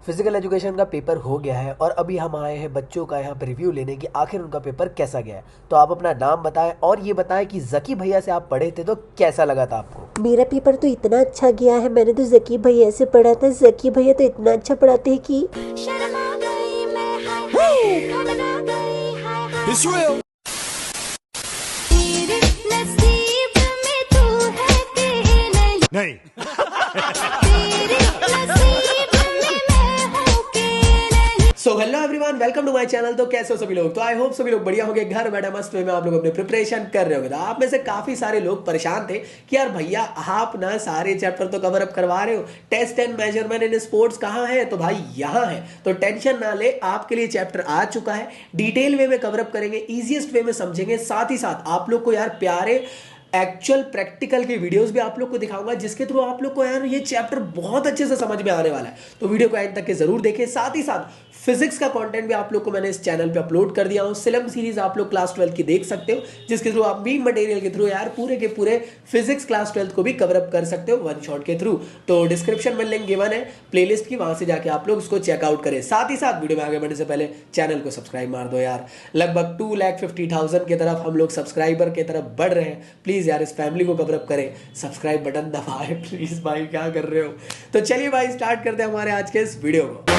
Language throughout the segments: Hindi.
फिजिकल एजुकेशन का पेपर हो गया है और अभी हम आए हैं बच्चों का यहाँ पर रिव्यू लेने की आखिर उनका पेपर कैसा गया है। तो आप अपना नाम बताएं और ये बताएं कि जकी भैया से आप पढ़े थे तो कैसा लगा था आपको। मेरा पेपर तो इतना अच्छा गया है। मैंने तो जकी भैया से पढ़ा था। जकी भैया तो इतना अच्छा पढ़ाते हैं कि It's real. नहीं so hello everyone, welcome to my channel. तो कैसे हो सभी लोग? तो आई होप सभी लोग बढ़िया होंगे, घर बैठे मस्त वे में आप लोग अपने प्रिपरेशन कर रहे होंगे। तो आप में से काफी सारे लोग परेशान थे कि यार भैया आप ना सारे चैप्टर तो कवर अप करवा रहे हो, test and measurement in sports कहाँ है? तो भाई यहाँ है। तो टेंशन ना ले, आपके लिए चैप्टर आ चुका है। डिटेल वे में कवर अप करेंगे, इजिएस्ट वे में समझेंगे, साथ ही साथ आप लोग को यार प्यारे एक्चुअल प्रैक्टिकल के वीडियोस भी आप लोग को दिखाऊंगा, जिसके थ्रू आप लोग को यार ये चैप्टर बहुत अच्छे से समझ में आने वाला है। तो वीडियो को एंड तक के जरूर देखें। साथ ही साथ फिजिक्स का कंटेंट भी आप लोग को मैंने इस चैनल पे अपलोड कर दिया हूं। सिलम सीरीज आप लोग क्लास 12 की देख सकते हो, जिसके थ्रू आप बीम मटेरियल के थ्रू यार पूरे के पूरे फिजिक्स क्लास 12 को भी कवर अप कर सकते हो वन शॉट के थ्रू। तो डिस्क्रिप्शन में लिंक गिवन है प्लेलिस्ट की, वहां से जाके आप लोग उसको चेकआउट करें। साथ ही साथ वीडियो में आगे बढ़ने से पहले चैनल को सब्सक्राइब मार दो यार। लगभग 2,50,000 की तरफ हम लोग सब्सक्राइबर की तरफ बढ़ रहे हैं। प्लीज यार इस फैमिली को कवर अप करें, सब्सक्राइब बटन दबाएं प्लीज। भाई क्या कर रहे हो? तो चलिए भाई स्टार्ट करते हैं हमारे आज के इस वीडियो को।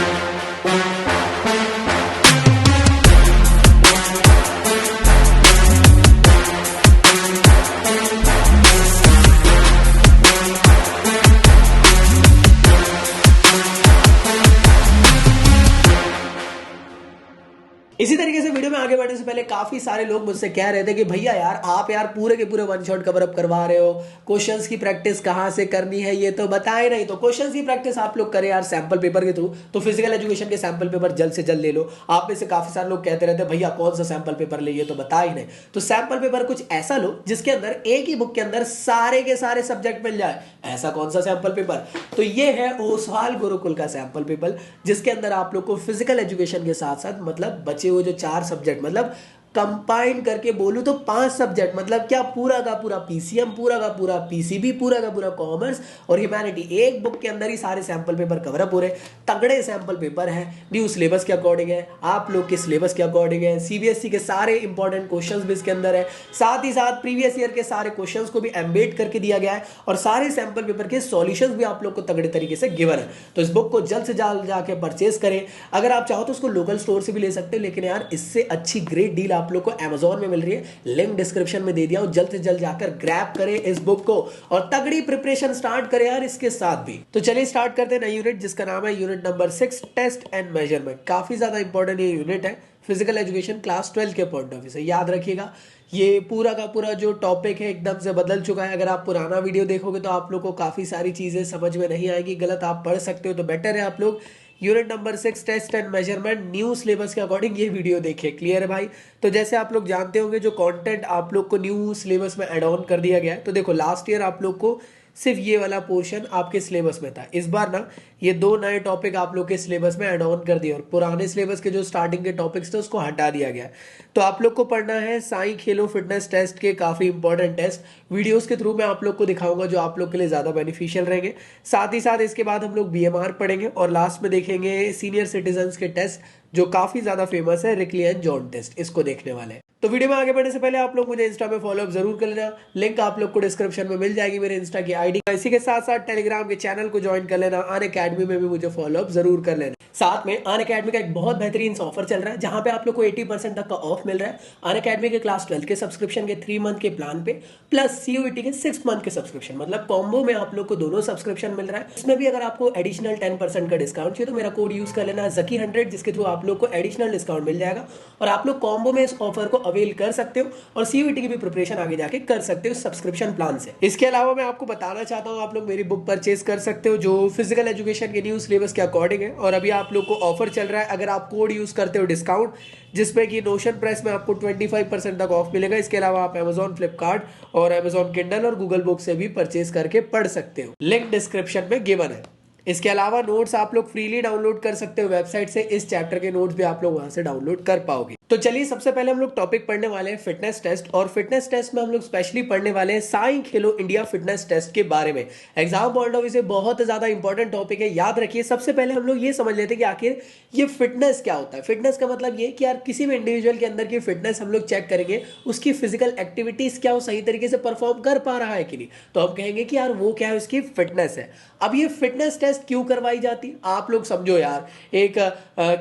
इसी तरीके से वीडियो में आगे बढ़ने से पहले काफी सारे लोग मुझसे कह रहे थे कि भैया यार आप यार पूरे के पूरे वन शॉट कवर अप करवा रहे हो, क्वेश्चंस की प्रैक्टिस कहाँ से करनी है ये तो बताए नहीं। तो क्वेश्चंस की प्रैक्टिस आप लोग करें यार सैंपल पेपर के थ्रू। तो फिजिकल एजुकेशन के सैंपल पेपर जल्द से जल्द ले लो। आप में से काफी सारे लोग कहते रहते हैं भैया कौन सा सैंपल पेपर ले, ये तो बता ही नहीं। तो सैंपल पेपर कुछ ऐसा लो जिसके अंदर एक ही बुक के अंदर सारे के सारे सब्जेक्ट मिल जाए। ऐसा कौन सा सैंपल पेपर? तो ये है ओसवाल गुरुकुल का सैंपल पेपर, जिसके अंदर आप लोग को फिजिकल एजुकेशन के साथ साथ मतलब बचे हुए जो 4 सब्जेक्ट, मतलब कंबाइन करके बोलूं तो 5 सब्जेक्ट, मतलब क्या पूरा का पूरा पीसीएम, पूरा का पूरा पीसीबी, पूरा का पूरा कॉमर्स और ह्यूमैनिटी, एक बुक के अंदर ही सारे सैंपल पेपर कवर अप हो रहे। तगड़े सैंपल पेपर है, न्यू सिलेबस के अकॉर्डिंग है, आप लोग के सिलेबस के अकॉर्डिंग है, सीबीएसई के सारे इंपॉर्टेंट क्वेश्चंस भी इसके अंदर है। साथ ही साथ प्रीवियस ईयर के सारे क्वेश्चंस को भी एम्बेड करके दिया गया है और सारे सैंपल पेपर के सॉल्यूशंस भी आप लोग को तगड़े तरीके से गिवन है। तो इस बुक को जल्द से जल्द जाके परचेज करें। अगर आप चाहो तो उसको लोकल स्टोर से भी ले सकते हो, लेकिन यार इससे अच्छी ग्रेट डील आप लोग को Amazon में मिल रही है, लिंक डिस्क्रिप्शन में दे दिया हूं। जल्द से जल्द जाकर ग्रैब करें इस बुक को और तगड़ी प्रिपरेशन स्टार्ट करें यार इसके साथ भी। तो चलिए स्टार्ट करते हैं नई यूनिट, जिसका नाम है unit number 6, test and measurement. काफी ज्यादा इंपॉर्टेंट ये यूनिट है फिजिकल एजुकेशन क्लास 12 के पॉइंट ऑफ व्यू से। याद रखिएगा ये पूरा का पूरा जो टॉपिक है एकदम से बदल चुका है। अगर आप पुराना वीडियो देखोगे तो आप लोग को काफी सारी चीजें समझ में नहीं आएगी, गलत आप पढ़ सकते हो। तो बेटर है आप लोग unit number 6 test and measurement new syllabus के अकॉर्डिंग ये वीडियो देखिए। क्लियर है भाई? तो जैसे आप लोग जानते होंगे जो कंटेंट आप लोग को न्यू सिलेबस में ऐड ऑन कर दिया गया है। तो देखो लास्ट ईयर आप लोग को सिर्फ ये वाला पोर्शन आपके सिलेबस में था। इस बार ना ये 2 नए टॉपिक आप लोग के सिलेबस में ऐड ऑन कर दिए और पुराने सिलेबस के जो स्टार्टिंग के टॉपिक्स थे उसको हटा दिया गया। तो आप लोग को पढ़ना है साई खेलो फिटनेस टेस्ट के काफी इंपॉर्टेंट टेस्ट, वीडियोस के थ्रू मैं आप लोग को दिखाऊंगा जो आप लोग के लिए ज्यादा बेनिफिशियल रहेंगे। साथ ही साथ इसके बाद हम लोग बीएमआर पढ़ेंगे और लास्ट में देखेंगे सीनियर सिटीजन के टेस्ट जो काफी ज्यादा फेमस है, रिकली एंड जॉन टेस्ट, इसको देखने वाले हैं। तो वीडियो में आगे बढ़ने से पहले आप लोग मुझे इंस्टा पे फॉलो अप जरूर कर लेना, लिंक आप लोग को डिस्क्रिप्शन में मिल जाएगी मेरे इंस्टा की आईडी। इसी के साथ साथ टेलीग्राम के चैनल को ज्वाइन कर लेना, अनअकैडमी में भी मुझे फॉलो अप जरूर कर लेना। साथ में अनअकैडमी का एक बहुत बेहतरीन ऑफर चल रहा है जहां पे आप लोग को 80% तक का ऑफ मिल रहा है अनअकैडमी के क्लास 12 के सब्सक्रिप्शन के 3 मंथ के प्लान पे, प्लस सीयूईटी के 6 मंथ के सब्सक्रिप्शन, मतलब कॉम्बो में आप लोग को दोनों सब्सक्रिप्शन मिल रहा है। इसमें भी अगर आपको एडिशनल 10% का डिस्काउंट चाहिए तो मेरा कोड यूज कर लेना Zaki100, जिसके थ्रू आप लोग को एडिशनल डिस्काउंट मिल जाएगा और आप लोग कॉम्बो में इस ऑफर को अवेल कर सकते हो और सीयूईटी की भी प्रिपरेशन आगे जाके कर सकते हो सब्सक्रिप्शन प्लान से। इसके अलावा मैं आपको बताना चाहता हूं आप लोग मेरी बुक परचेज कर सकते हो जो फिजिकल एजुकेशन के न्यू सिलेबस के अकॉर्डिंग है और अभी आप लोग को ऑफर चल रहा है। अगर आप कोड यूज करते हो डिस्काउंट, जिसमें कि नोशन प्रेस में आपको 25% तक ऑफ मिलेगा। इसके अलावा आप Amazon, फ्लिपकार्ट और Amazon किंडल और गूगल बुक से भी परचेज करके पढ़ सकते हो, लिंक डिस्क्रिप्शन में गिवन है। इसके अलावा नोट्स आप लोग फ्रीली डाउनलोड कर सकते हो वेबसाइट से, इस चैप्टर के नोट्स भी आप लोग वहां से डाउनलोड कर पाओगे। तो चलिए सबसे पहले हम लोग टॉपिक पढ़ने वाले हैं फिटनेस टेस्ट, और फिटनेस टेस्ट में हम लोग स्पेशली पढ़ने वाले हैं साई खेलो इंडिया फिटनेस टेस्ट के बारे में। एग्जाम पॉइंट ऑफ व्यू से बहुत ज्यादा इंपॉर्टेंट टॉपिक है, याद रखिए। सबसे पहले हम लोग ये समझ लेते हैं कि आखिर ये फिटनेस क्या होता है। फिटनेस का मतलब ये कि यार किसी भी इंडिविजुअल के अंदर की फिटनेस हम लोग चेक करेंगे, उसकी फिजिकल एक्टिविटीज क्या वो सही तरीके से परफॉर्म कर पा रहा है कि नहीं, तो हम कहेंगे कि यार वो क्या है, उसकी फिटनेस है। अब ये फिटनेस टेस्ट क्यों करवाई जाती है, आप लोग समझो यार। एक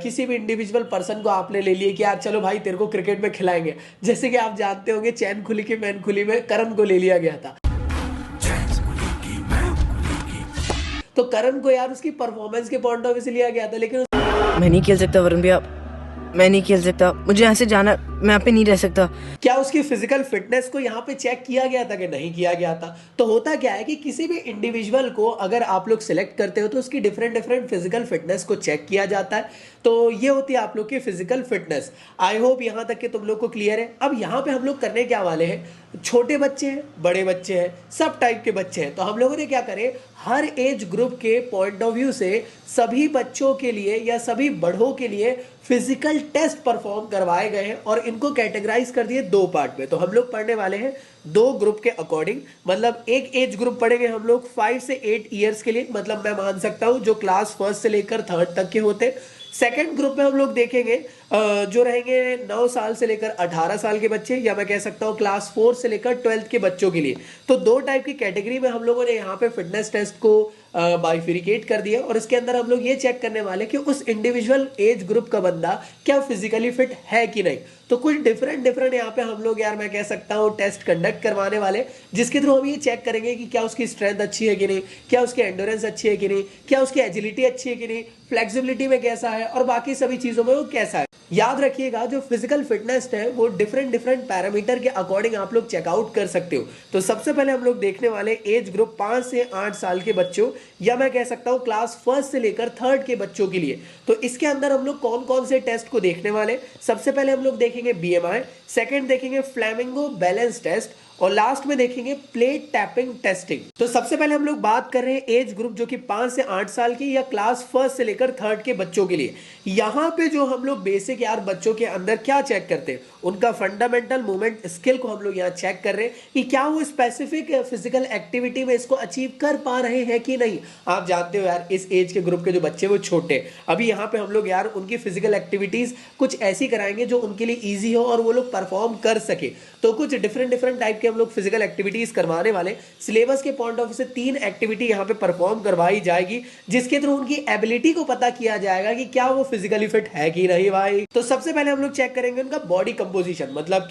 किसी भी इंडिविजुअल पर्सन को आपने ले लिया कि यार चलो भाई तेरे को क्रिकेट में खिलाएंगे, जैसे कि आप जानते होंगे चैन खुली की मैन खुली में करण को ले लिया गया था। तो करण को यार उसकी परफॉर्मेंस के पॉइंट ऑफ व्यू से लिया गया था, लेकिन मैं नहीं खेल सकता वरुण भैया, मैं नहीं खेल सकता, मुझे यहाँ से जाना, मैं यहाँ पे नहीं रह सकता। क्या उसकी फिजिकल फिटनेस को यहाँ पे चेक किया गया था कि नहीं किया गया था? तो होता क्या है कि किसी भी इंडिविजुअल को अगर आप लोग सिलेक्ट करते हो तो उसकी डिफरेंट डिफरेंट फिजिकल फिटनेस को चेक किया जाता है। तो ये होती है आप लोग की फिजिकल फिटनेस। आई होप यहाँ तक कि तुम लोग को क्लियर है। अब यहाँ पे हम लोग करने क्या वाले हैं, छोटे बच्चे हैं, बड़े बच्चे हैं, सब टाइप के बच्चे हैं, तो हम लोगों ने क्या करे, हर एज ग्रुप के पॉइंट ऑफ व्यू से सभी बच्चों के लिए या सभी बड़ों के लिए फिजिकल टेस्ट परफॉर्म करवाए गए हैं, और इनको कैटेगराइज कर दिए दो पार्ट में। तो हम लोग पढ़ने वाले हैं दो ग्रुप के अकॉर्डिंग, मतलब एक एज ग्रुप पढ़ेंगे हम लोग 5 से 8 ईयर्स के लिए, मतलब मैं मान सकता हूं जो क्लास 1 से लेकर 3rd तक के होते। सेकेंड ग्रुप में हम लोग देखेंगे जो रहेंगे 9 साल से लेकर 18 साल के बच्चे, या मैं कह सकता हूँ क्लास 4 से लेकर 12th के बच्चों के लिए। तो दो टाइप की कैटेगरी में हम लोगों ने यहाँ पे फिटनेस टेस्ट को बाइफिरिकेट कर दिया, और इसके अंदर हम लोग ये चेक करने वाले कि उस इंडिविजुअल एज ग्रुप का बंदा क्या फिजिकली फिट है कि नहीं। तो कुछ डिफरेंट यहाँ पे हम लोग यार मैं कह सकता हूँ टेस्ट कंडक्ट करवाने वाले, जिसके थ्रू हम ये चेक करेंगे कि क्या उसकी स्ट्रेंथ अच्छी है कि नहीं, क्या उसकी एंडोरेंस अच्छी है कि नहीं, क्या उसकी एजिलिटी अच्छी है कि नहीं, फ्लेक्सिबिलिटी में कैसा है, और बाकी सभी चीजों में वो कैसा है। याद रखिएगा जो फिजिकल फिटनेस है वो डिफरेंट पैरामीटर के अकॉर्डिंग आप लोग चेकआउट कर सकते हो। तो सबसे पहले हम लोग देखने वाले एज ग्रुप 5 से 8 साल के बच्चों, या मैं कह सकता हूं क्लास 1 से लेकर 3rd के बच्चों के लिए। तो इसके अंदर हम लोग कौन कौन से टेस्ट को देखने वाले, सबसे पहले हम लोग देखेंगे बीएमआई, सेकंड देखेंगे फ्लेमिंगो बैलेंस टेस्ट, और लास्ट में देखेंगे प्लेट टैपिंग टेस्टिंग। तो सबसे पहले हम लोग बात कर रहे हैं एज ग्रुप जो कि 5 से 8 साल की या क्लास 1 से लेकर 3rd के बच्चों के लिए। यहाँ पे जो हम लोग बेसिक यार बच्चों के अंदर क्या चेक करते हैं, उनका फंडामेंटल मूवमेंट स्किल को हम लोग यहाँ चेक कर रहे हैं कि क्या वो स्पेसिफिक फिजिकल एक्टिविटी में इसको अचीव कर पा रहे हैं कि नहीं। आप जानते हो यार इस एज के ग्रुप के जो बच्चे वो छोटे, अभी यहाँ पे हम लोग यार उनकी फिजिकल एक्टिविटीज कुछ ऐसी कराएंगे जो उनके लिए ईजी हो और वो लोग परफॉर्म कर सके। तो कुछ डिफरेंट टाइप के हम लोग फिजिकल एक्टिविटीज करवाने वाले। सिलेबस के पॉइंट ऑफ व्यू से 3 एक्टिविटी यहाँ पे परफॉर्म करवाई जाएगी, जिसके थ्रू उनकी एबिलिटी को पता किया जाएगा कि क्या वो फिजिकली फिट है कि नहीं भाई। तो सबसे पहले हम लोग चेक करेंगे उनका बॉडी कंपोजिशन, मतलब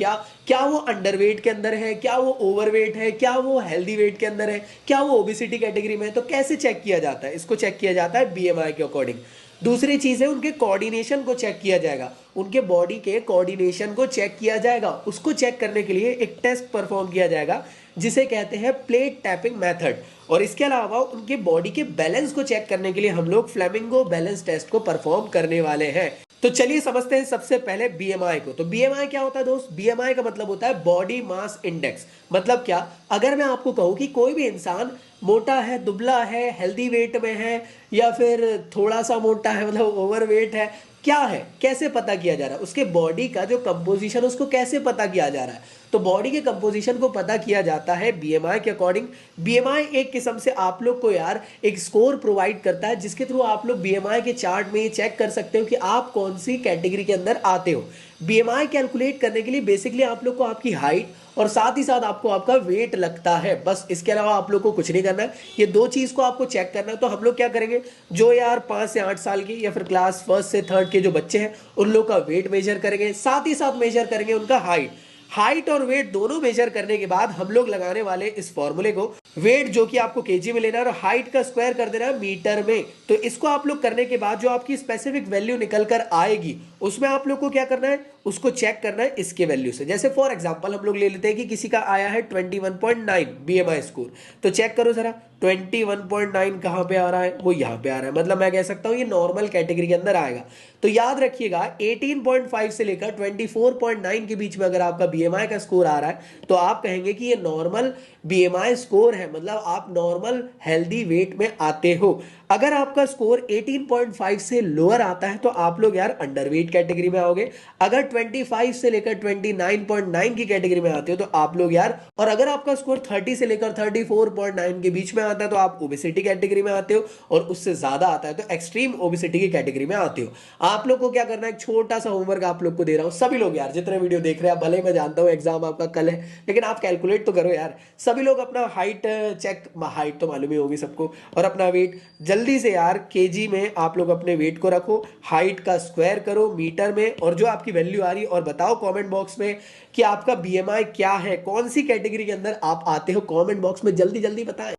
क्या वो अंडरवेट के अंदर है, क्या वो ओवरवेट है, क्या वो हेल्दी वेट के अंदर है, क्या वो ओबेसिटी कैटेगरी में है। तो कैसे चेक किया जाता है, इसको चेक किया जाता है बीएमआई के अकॉर्डिंग। दूसरी चीज है उनके कोऑर्डिनेशन को चेक किया जाएगा, उनके बॉडी के कोऑर्डिनेशन को चेक किया जाएगा। उसको चेक करने के लिए एक टेस्ट परफॉर्म किया जाएगा जिसे कहते हैं प्लेट टैपिंग मेथड। और इसके अलावा उनके बॉडी के बैलेंस को चेक करने के लिए हम लोग फ्लेमिंगो बैलेंस टेस्ट को परफॉर्म करने वाले हैं। तो चलिए समझते हैं सबसे पहले बीएमआई को। तो बीएमआई क्या होता है दोस्त, बीएमआई का मतलब होता है बॉडी मास इंडेक्स। मतलब क्या, अगर मैं आपको कहूं कि कोई भी इंसान मोटा है, दुबला है, हेल्दी वेट में है, या फिर थोड़ा सा मोटा है मतलब ओवरवेट है, क्या है, कैसे पता किया जा रहा है, उसके बॉडी का जो कंपोजिशन उसको कैसे पता किया जा रहा है। तो बॉडी के कंपोजिशन को पता किया जाता है बीएमआई के अकॉर्डिंग। बीएमआई एक किस्म से आप लोग को यार एक स्कोर प्रोवाइड करता है, जिसके थ्रू आप लोग बीएमआई के चार्ट में ये चेक कर सकते हो कि आप कौन सी कैटेगरी के अंदर आते हो। बीएमआई कैलकुलेट करने के लिए बेसिकली आप लोग को आपकी हाइट और साथ ही साथ आपको आपका वेट लगता है, बस इसके अलावा आप लोग को कुछ नहीं करना है। ये दो चीज को आपको चेक करना है। तो हम लोग क्या करेंगे, जो यार 5 से 8 साल की या फिर क्लास 1 से 3rd के जो बच्चे हैं उन लोग का वेट मेजर करेंगे, साथ ही साथ मेजर करेंगे उनका हाइट और वेट दोनों मेजर करने के बाद हम लोग लगाने वाले इस फॉर्मूले को, वेट जो कि आपको केजी में लेना है और हाइट का स्क्वायर कर देना है मीटर में। तो इसको आप लोग करने के बाद जो आपकी स्पेसिफिक वैल्यू निकल कर आएगी उसमें आप लोग को क्या करना है, उसको चेक करना है इसके वैल्यू से। जैसे फॉर एग्जांपल हम लोग ले लेते हैं कि किसी का आया है 21.9 बीएमआई स्कोर, तो चेक करो जरा 21.9 कहां पे आ रहा है, वो यहां पे आ रहा है, मतलब मैं कह सकता हूं ये नॉर्मल कैटेगरी के अंदर आएगा। तो याद रखिएगा 18.5 से लेकर 24.9 के बीच में अगर आपका बीएमआई का स्कोर आ रहा है तो आप कहेंगे कि ये नॉर्मल बीएमआई स्कोर है, मतलब आप नॉर्मल हेल्दी वेट में आते हो। अगर आपका स्कोर 18.5 से लोअर आता है तो आप लोग यार अंडरवेट कैटेगरी में आओगे। अगर 25 से लेकर 29.9 की कैटेगरी में आते हो तो आप लोग यार, और अगर आपका स्कोर 30 से लेकर 34.9 के बीच में आता है तो आप ओबेसिटी कैटेगरी में आते हो, और उससे ज्यादा आता है तो एक्सट्रीम ओबेसिटी की कैटेगरी में आते हो। आप लोग को क्या करना है, एक छोटा सा होमवर्क आप लोग को दे रहा हूं, सभी लोग यार जितने वीडियो देख रहे हैं, भले ही मैं जानता हूं एग्जाम आपका कल है, लेकिन आप कैलकुलेट तो करो यार। सभी लोग अपना हाइट चेक, हाइट तो मालूम ही होगी सबको, और अपना वेट जल्दी से यार केजी में आप लोग अपने वेट को रखो, हाइट का स्क्वायर करो मीटर में, और जो आपकी वैल्यू आ रही है, और बताओ कमेंट बॉक्स में कि आपका बीएमआई क्या है, कौन सी कैटेगरी के अंदर आप आते हो, कमेंट बॉक्स में जल्दी जल्दी बताएं।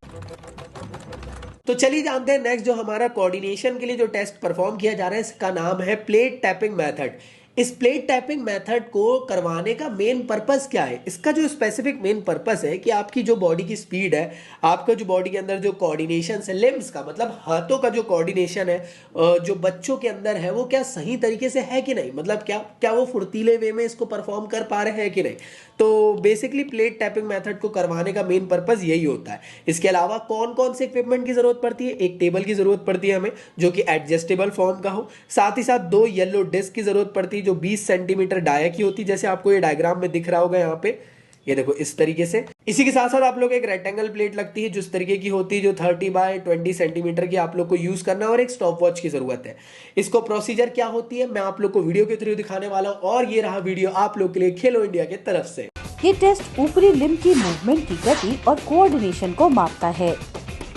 तो चलिए जानते हैं नेक्स्ट जो हमारा कोऑर्डिनेशन के लिए जो टेस्ट परफॉर्म किया जा रहा है, इसका नाम है प्लेट टैपिंग मेथड। इस प्लेट टैपिंग मेथड को करवाने का मेन पर्पस क्या है? इसका जो स्पेसिफिक मेन पर्पस है कि आपकी जो बॉडी की स्पीड है, आपका जो बॉडी के अंदर जो कोऑर्डिनेशन है, लिम्स का मतलब हाथों का जो कोऑर्डिनेशन है जो बच्चों के अंदर है, वो क्या सही तरीके से है कि नहीं, मतलब क्या वो फुर्तीले वे में इसको परफॉर्म कर पा रहे हैं कि नहीं। तो बेसिकली प्लेट टैपिंग मेथड को करवाने का मेन पर्पस यही होता है। इसके अलावा कौन कौन से इक्विपमेंट की जरूरत पड़ती है? एक टेबल की जरूरत पड़ती है हमें जो कि एडजस्टेबल फॉर्म का हो, साथ ही साथ 2 येलो डिस्क की जरूरत पड़ती है जो 20 सेंटीमीटर डाया की होती है, जैसे आपको ये डायग्राम में दिख रहा होगा यहाँ पे, ये देखो इस तरीके से। इसी के साथ साथ आप लोग एक रेक्टेंगल प्लेट लगती है जो इस तरीके की होती है, जो 30 बाय 20 सेंटीमीटर की आप लोग को यूज करना है, और एक स्टॉप वॉच की जरूरत है। इसको प्रोसीजर क्या होती है मैं आप लोग को वीडियो के थ्रू दिखाने वाला हूं, और ये रहा वीडियो आप लोग के लिए खेलो इंडिया की तरफ से। ये टेस्ट ऊपरी लिम्ब की मूवमेंट की गति और कोऑर्डिनेशन को मापता है।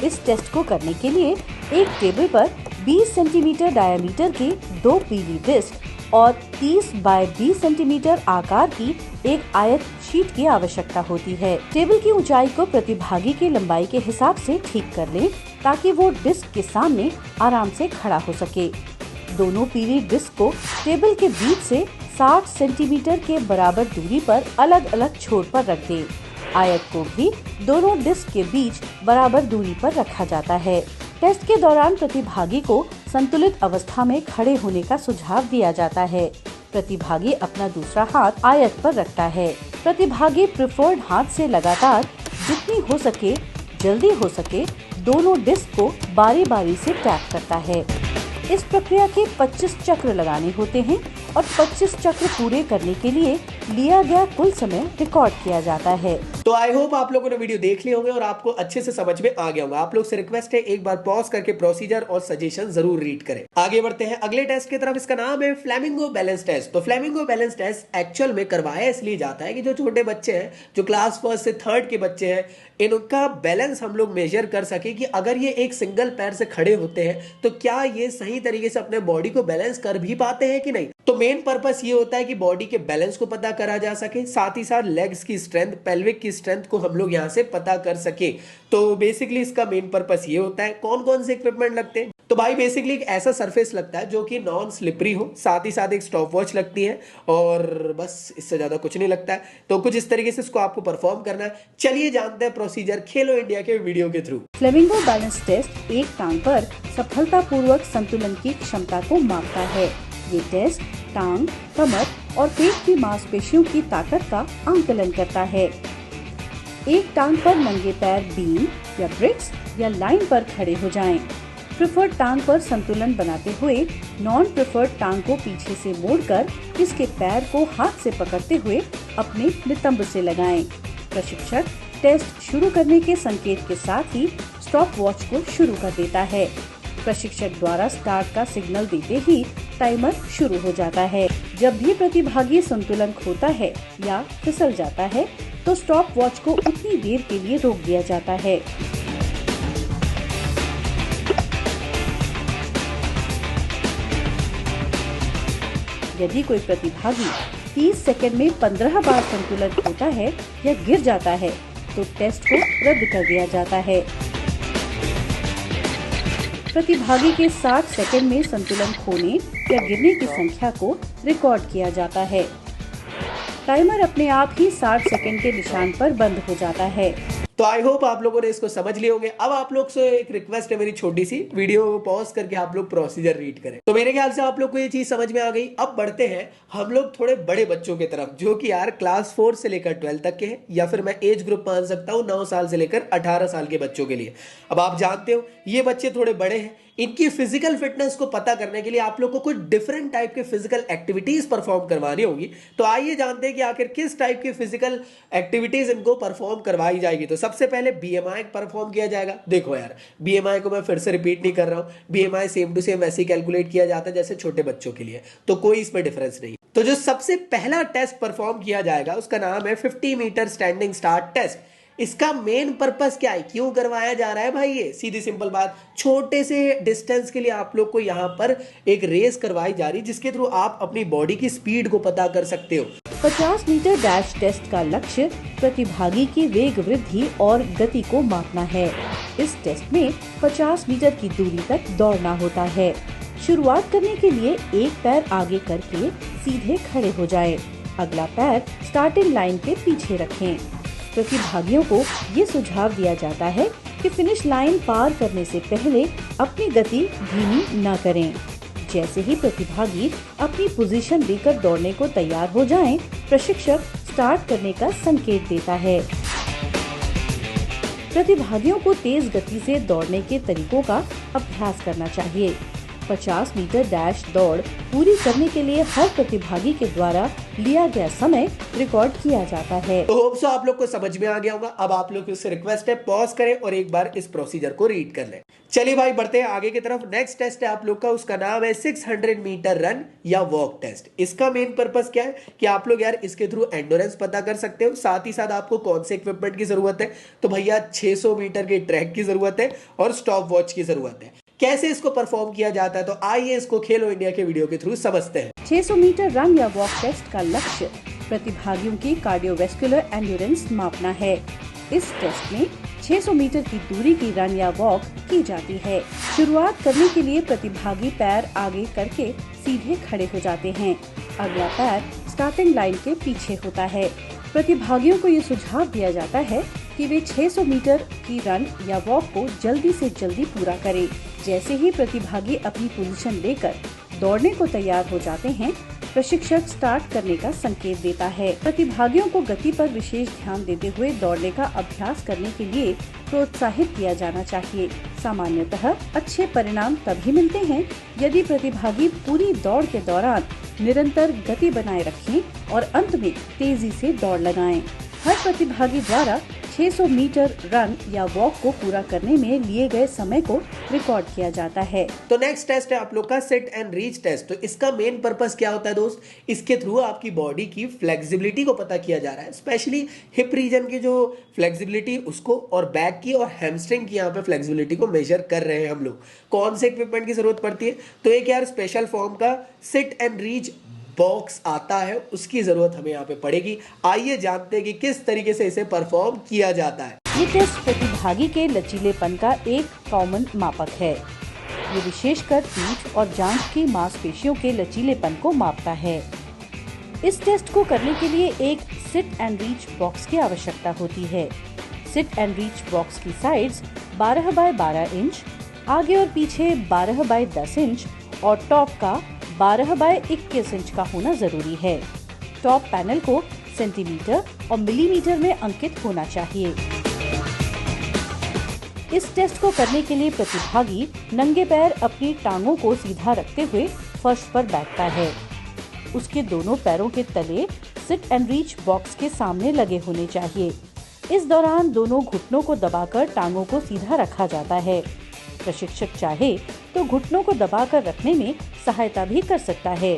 इस टेस्ट को करने के लिए एक टेबल पर 20 सेंटीमीटर डायमीटर की 2 पीली डिस्क और 30 बाय 20 सेंटीमीटर आकार की एक आयत शीट की आवश्यकता होती है। टेबल की ऊंचाई को प्रतिभागी की लंबाई के हिसाब से ठीक कर लें ताकि वो डिस्क के सामने आराम से खड़ा हो सके। दोनों पीली डिस्क को टेबल के बीच से 60 सेंटीमीटर के बराबर दूरी पर अलग अलग छोर पर रख दें। आयत को भी दोनों डिस्क के बीच बराबर दूरी पर रखा जाता है। टेस्ट के दौरान प्रतिभागी को संतुलित अवस्था में खड़े होने का सुझाव दिया जाता है। प्रतिभागी अपना दूसरा हाथ आयत पर रखता है। प्रतिभागी प्रिफर्ड हाथ से लगातार जितनी हो सके जल्दी हो सके दोनों डिस्क को बारी बारी से टैप करता है। इस प्रक्रिया के 25 चक्र लगाने होते हैं और 25 चक्र पूरे करने के लिए लिया गया कुल समय रिकॉर्ड किया जाता है। तो आई होप आप लोगों ने वीडियो देख लिए होंगे और आपको अच्छे से समझ में आ गया होगा। आप लोग से रिक्वेस्ट है एक बार पॉज करके प्रोसीजर और सजेशन जरूर रीड करें। आगे बढ़ते हैं अगले टेस्ट की तरफ। इसका नाम है फ्लेमिंगो बैलेंस टेस्ट। तो फ्लेमिंगो बैलेंस टेस्ट एक्चुअल में करवाया इसलिए जाता है कि जो छोटे बच्चे हैं, जो क्लास 1 से 3rd के बच्चे हैं, इनका बैलेंस हम लोग मेजर कर सके कि अगर ये एक सिंगल पैर से खड़े होते हैं तो क्या ये सही तरीके से अपने बॉडी को बैलेंस कर भी पाते हैं कि नहीं। तो मेन पर्पस ये होता है कि बॉडी के बैलेंस को पता करा जा सके, साथ ही साथ लेग्स की स्ट्रेंथ, पेल्विक की स्ट्रेंथ को हम लोग यहाँ से पता कर सके। तो बेसिकली इसका मेन पर्पस ये होता है। कौन कौन से इक्विपमेंट लगते हैं? तो भाई बेसिकली एक ऐसा सरफेस लगता है जो कि नॉन स्लिपरी हो, साथ ही साथ एक स्टॉप वॉच लगती है और बस इससे ज्यादा कुछ नहीं लगता है। तो कुछ इस तरीके से इसको आपको परफॉर्म करना है। चलिए जानते हैं प्रोसीजर खेलो इंडिया के वीडियो के थ्रू। फ्लेमिंगो बैलेंस टेस्ट एक टांग पर सफलतापूर्वक संतुलन की क्षमता को मापता है। ये टेस्ट टांग, कमर और पेट की मांसपेशियों की ताकत का आंकलन करता है। एक टांग पर नंगे पैर बीम या ब्रिक्स या लाइन पर खड़े हो जाएं। प्रिफर्ड टांग पर संतुलन बनाते हुए नॉन प्रिफर्ड टांग को पीछे से मोड़कर इसके पैर को हाथ से पकड़ते हुए अपने नितंब से लगाएं। प्रशिक्षक टेस्ट शुरू करने के संकेत के साथ ही स्टॉप वॉच को शुरू कर देता है। प्रशिक्षक द्वारा स्टार्ट का सिग्नल देते ही टाइमर शुरू हो जाता है। जब भी प्रतिभागी संतुलन खोता है या फिसल जाता है तो स्टॉप वॉच को उतनी देर के लिए रोक दिया जाता है। यदि कोई प्रतिभागी 30 सेकंड में 15 बार संतुलन खोता है या गिर जाता है तो टेस्ट को रद्द कर दिया जाता है। प्रतिभागी के 60 सेकंड में संतुलन खोने या गिरने की संख्या को रिकॉर्ड किया जाता है। टाइमर अपने आप ही 60 सेकंड के निशान पर बंद हो जाता है। तो आई होप आप लोगों ने इसको समझ लिए होंगे। अब आप लोग से एक रिक्वेस्ट है मेरी छोटी सी, वीडियो पॉज करके आप लोग प्रोसीजर रीड करें। तो मेरे ख्याल से आप लोग को ये चीज समझ में आ गई। अब बढ़ते हैं हम लोग थोड़े बड़े बच्चों की तरफ, जो कि यार क्लास 4 से लेकर 12 तक के हैं, या फिर मैं एज ग्रुप मान सकता हूँ 9 साल से लेकर 18 साल के बच्चों के लिए। अब आप जानते हो ये बच्चे थोड़े बड़े हैं, इनकी फिजिकल फिटनेस को पता करने के लिए आप लोग को कुछ डिफरेंट टाइप के फिजिकल एक्टिविटीज परफॉर्म करवानी होगी। तो आइए जानते हैं कि आखिर किस टाइप की फिजिकल एक्टिविटीज इनको परफॉर्म करवाई जाएगी। तो सबसे पहले बीएमआई परफॉर्म किया जाएगा। देखो यार, बीएमआई को मैं फिर से रिपीट नहीं कर रहा हूं, बीएमआई सेम टू सेम वैसे ही कैलकुलेट किया जाता है जैसे छोटे बच्चों के लिए, तो कोई इसमें डिफरेंस नहीं। तो जो सबसे पहला टेस्ट परफॉर्म किया जाएगा उसका नाम है 50 मीटर स्टैंडिंग स्टार्ट टेस्ट। इसका मेन पर्पस क्या है, क्यों करवाया जा रहा है भाई? ये सीधी सिंपल बात, छोटे से डिस्टेंस के लिए आप लोग को यहाँ पर एक रेस करवाई जा रही है जिसके थ्रू आप अपनी बॉडी की स्पीड को पता कर सकते हो। 50 मीटर डैश टेस्ट का लक्ष्य प्रतिभागी की वेग वृद्धि और गति को मापना है। इस टेस्ट में 50 मीटर की दूरी तक दौड़ना होता है। शुरुआत करने के लिए एक पैर आगे करके सीधे खड़े हो जाएं। अगला पैर स्टार्टिंग लाइन के पीछे रखें। प्रतिभागियों को ये सुझाव दिया जाता है कि फिनिश लाइन पार करने से पहले अपनी गति धीमी न करें। जैसे ही प्रतिभागी अपनी पोजीशन लेकर दौड़ने को तैयार हो जाएं, प्रशिक्षक स्टार्ट करने का संकेत देता है। प्रतिभागियों को तेज गति से दौड़ने के तरीकों का अभ्यास करना चाहिए। 50 मीटर डैश दौड़ पूरी करने के लिए हर प्रतिभागी के द्वारा लिया गया समय रिकॉर्ड किया जाता है। तो होप सो आप लोग को समझ में आ गया होगा। अब आप लोग से रिक्वेस्ट है पॉज करें और एक बार इस प्रोसीजर को रीड कर लें। चलिए भाई बढ़ते हैं आगे की तरफ। नेक्स्ट टेस्ट है आप लोग का, उसका नाम है 600 मीटर रन या वॉक टेस्ट। इसका मेन पर्पस क्या है कि आप लोग यार इसके थ्रू एंडोरेंस पता कर सकते हो, साथ ही साथ आपको कौन से इक्विपमेंट की जरूरत है। तो भैया 600 मीटर के ट्रैक की जरूरत है और स्टॉप वॉच की जरूरत है। कैसे इसको परफॉर्म किया जाता है, तो आइए इसको खेलो इंडिया के वीडियो के थ्रू समझते हैं। 600 मीटर रन या वॉक टेस्ट का लक्ष्य प्रतिभागियों की कार्डियोवैस्कुलर एंड्योरेंस मापना है। इस टेस्ट में 600 मीटर की दूरी की रन या वॉक की जाती है। शुरुआत करने के लिए प्रतिभागी पैर आगे करके सीधे खड़े हो जाते हैं। अगला पैर स्टार्टिंग लाइन के पीछे होता है। प्रतिभागियों को ये सुझाव दिया जाता है कि वे 600 मीटर की रन या वॉक को जल्दी से जल्दी पूरा करें। जैसे ही प्रतिभागी अपनी पोजीशन लेकर दौड़ने को तैयार हो जाते हैं, प्रशिक्षक स्टार्ट करने का संकेत देता है। प्रतिभागियों को गति पर विशेष ध्यान देते हुए दौड़ने का अभ्यास करने के लिए प्रोत्साहित किया जाना चाहिए। सामान्यतः अच्छे परिणाम तभी मिलते हैं यदि प्रतिभागी पूरी दौड़ के दौरान निरंतर गति बनाए रखें और अंत में तेजी से दौड़ लगाएं। हर प्रतिभागी द्वारा 600 मीटर रन या वॉक को पूरा करने में लिए गए समय को रिकॉर्ड किया जाता है। तो नेक्स्ट टेस्ट है आप लोग का सिट एंड रीच टेस्ट। तो इसका मेन पर्पस क्या होता है दोस्त, इसके थ्रू आपकी बॉडी की फ्लेक्सिबिलिटी को पता किया जा रहा है, स्पेशली हिप रीजन की जो फ्लेक्सिबिलिटी उसको, और बैक की और हैमस्ट्रिंग की यहाँ पे फ्लेक्सिबिलिटी को मेजर कर रहे हैं हम लोग। कौन से इक्विपमेंट की जरूरत पड़ती है, तो एक यार स्पेशल फॉर्म का सिट एंड रीच बॉक्स आता है, उसकी जरूरत हमें यहाँ पे पड़ेगी। आइए जानते हैं कि किस तरीके से इसे परफॉर्म किया जाता है। ये टेस्ट प्रतिभागी के लचीलेपन का एक कॉमन मापक है। ये विशेषकर पीठ और जांघ की मांसपेशियों के लचीलेपन को मापता है। इस टेस्ट को करने के लिए एक सिट एंड रीच बॉक्स की आवश्यकता होती है। सिट एंड रीच बॉक्स की साइड्स 12 बाय 12 इंच, आगे और पीछे 12 बाय 10 इंच और टॉप का 12 बाय 21 इंच का होना जरूरी है। टॉप पैनल को सेंटीमीटर और मिलीमीटर में अंकित होना चाहिए। इस टेस्ट को करने के लिए प्रतिभागी नंगे पैर अपनी टांगों को सीधा रखते हुए फर्श पर बैठता है। उसके दोनों पैरों के तले सिट एंड रीच बॉक्स के सामने लगे होने चाहिए। इस दौरान दोनों घुटनों को दबाकर टांगों को सीधा रखा जाता है। प्रशिक्षक चाहे तो घुटनों को दबाकर रखने में सहायता भी कर सकता है।